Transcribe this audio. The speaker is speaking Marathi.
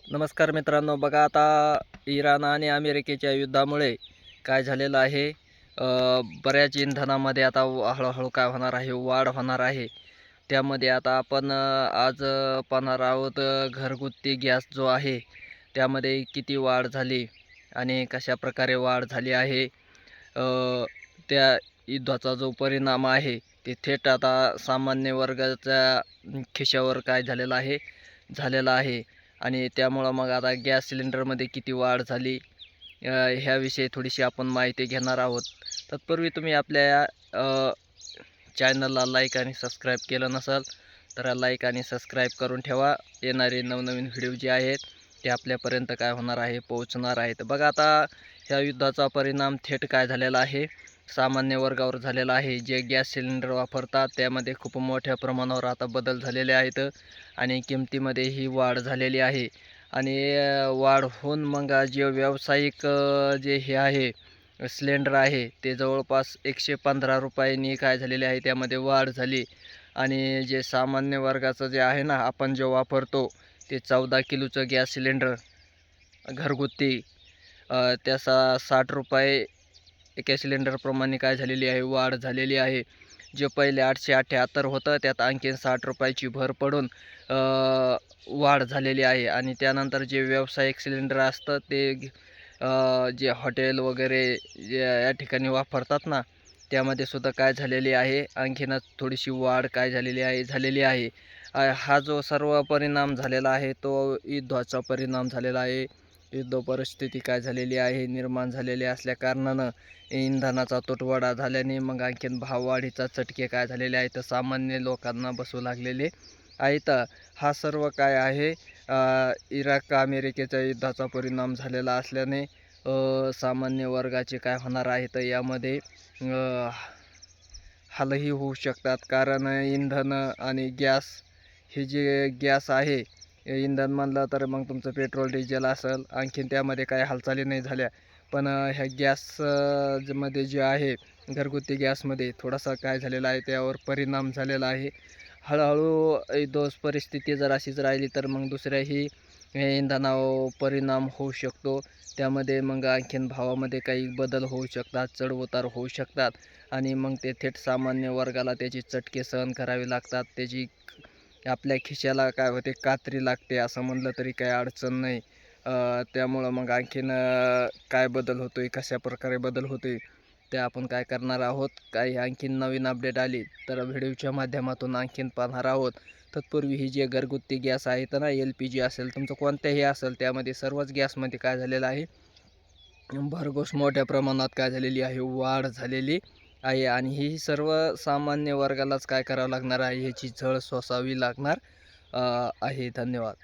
नमस्कार मित्रांनो, बघा आता इराण आणि अमेरिकेच्या युद्धामुळे काय झालेलं आहे. बऱ्याच इंधनामध्ये आता हळूहळू काय होणार आहे, वाढ होणार आहे. त्यामध्ये आता आपण आज पाहणार आहोत घरगुती गॅस जो आहे त्यामध्ये किती वाढ झाली आणि कशाप्रकारे वाढ झाली आहे. त्या युद्धाचा जो परिणाम आहे ते थेट आता सामान्य वर्गाच्या खिशावर काय झालेला आहे आणि त्यामुळं मग आता गॅस सिलेंडरमध्ये किती वाढ झाली, ह्याविषयी थोडीशी आपण माहिती घेणार आहोत. तत्पूर्वी तुम्ही आपल्या चॅनलला लाईक आणि सबस्क्राईब केलं नसाल तर लाईक आणि सबस्क्राईब करून ठेवा. येणारे नवनवीन व्हिडिओ जे आहेत ते आपल्यापर्यंत काय होणार आहे, पोहोचणार आहेत. बघा आता ह्या युद्धाचा परिणाम थेट काय झालेला आहे, सामान्य वर्गावर झालेला आहे. जे गॅस सिलेंडर वापरतात त्यामध्ये खूप मोठ्या प्रमाणावर आता बदल झालेले आहेत आणि किमतीमध्येही वाढ झालेली आहे. आणि वाढ होऊन मग जे व्यावसायिक जे हे आहे सिलेंडर आहे ते जवळपास 115 रुपयांनी काय झालेले आहे, त्यामध्ये वाढ झाली. आणि जे सामान्य वर्गाचं जे आहे ना, आपण जे वापरतो ते 14 किलोचं गॅस सिलेंडर घरगुती, त्याचा 60 रुपये एका सिलेंडरप्रमाणे काय झालेली आहे, वाढ झालेली आहे. जे पहिले 878 होतं त्यात आणखीन 60 रुपयाची भर पडून वाढ झालेली आहे. आणि त्यानंतर जे व्यावसायिक सिलेंडर असतं ते जे हॉटेल वगैरे जे या ठिकाणी वापरतात ना, त्यामध्ये सुद्धा काय झालेली आहे, आणखीनच थोडीशी वाढ काय झालेली आहे. हा जो सर्व परिणाम झालेला आहे तो युद्धाचा परिणाम झालेला आहे. युद्ध परिस्थिती काय झालेली आहे, निर्माण झालेली असल्याकारणानं इंधनाचा तुटवडा झाल्याने मग आणखीन भाववाढीचा चटके काय झालेले आहेत, सामान्य लोकांना बसू लागलेले आहेत. हा सर्व काय आहे, इराक अमेरिकेच्या युद्धाचा परिणाम झालेला असल्याने सामान्य वर्गाचे काय होणार आहे तर यामध्ये हालही होऊ शकतात. कारण इंधन आणि गॅस, हे जे गॅस आहे, इंधन म्हणलं तर मग तुमचं पेट्रोल डिझेल असेल, आणखीन त्यामध्ये काही हालचाली नाही झाल्या. पण ह्या गॅस मध्ये जे आहे घरगुती गॅसमध्ये थोडासा काय झालेला आहे, त्यावर परिणाम झालेला आहे. हळूहळू दोष परिस्थिती जर अशीच राहिली तर मग दुसऱ्याही इंधनावर परिणाम होऊ शकतो. त्यामध्ये मग आणखीन भावामध्ये काही बदल होऊ शकतात, चढउतार होऊ शकतात आणि मग ते थेट सामान्य वर्गाला त्याची चटके सहन करावे लागतात. त्याची आपल्या खिशाला काय होते, कात्री लागते असं म्हणलं तरी काही अडचण नाही. त्यामुळं मग आणखीन काय बदल होतो आहे, कशाप्रकारे बदल होतो आहे ते आपण काय करणार आहोत. काही आणखीन नवीन अपडेट आली तर व्हिडिओच्या माध्यमातून आणखीन पाहणार आहोत. तत्पूर्वी ही जे घरगुती गॅस आहेत ना, LPG असेल, तुमचं कोणत्याही असेल, त्यामध्ये सर्वच गॅसमध्ये काय झालेलं आहे, भरघोस मोठ्या प्रमाणात काय झालेली आहे, वाढ झालेली आहे. आणि ही सर्व सामान्य वर्गालाच काय करावं लागणार आहे, ह्याची झळ सोसावी लागणार आहे. धन्यवाद.